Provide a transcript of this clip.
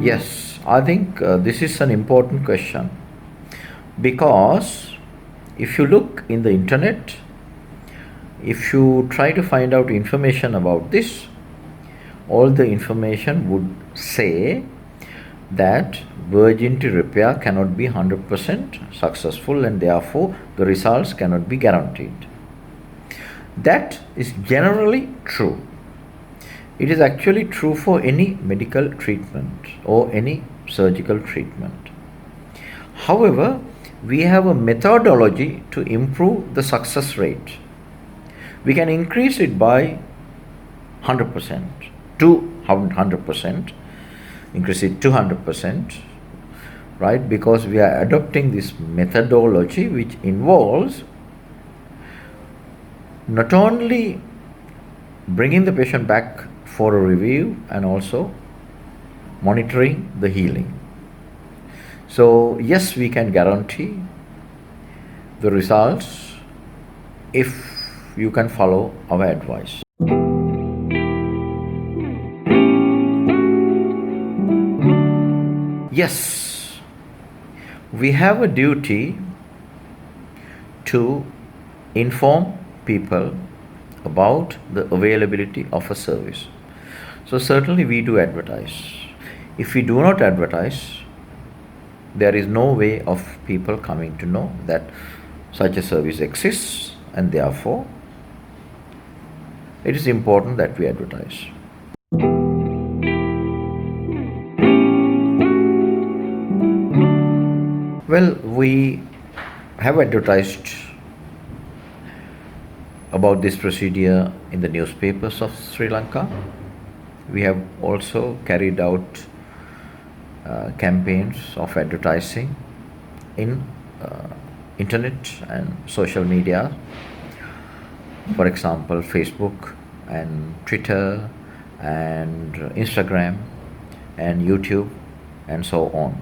Yes, I think this is an important question because if you look in the internet, if you try to find out information about this, all the information would say that virginity repair cannot be 100% successful and therefore the results cannot be guaranteed. That is generally true. It is actually true for any medical treatment or any surgical treatment. However, we have a methodology to improve the success rate. We can increase it by 100% to 100%, increase it to 100%, right? Because we are adopting this methodology which involves not only bringing the patient back for a review and also monitoring the healing. So yes, we can guarantee the results if you can follow our advice. Yes, we have a duty to inform people about the availability of a service. So certainly we do advertise. If we do not advertise, there is no way of people coming to know that such a service exists, and therefore it is important that we advertise. Well, we have advertised about this procedure in the newspapers of Sri Lanka. We have also carried out campaigns of advertising in internet and social media, for example Facebook and Twitter and Instagram and YouTube and so on.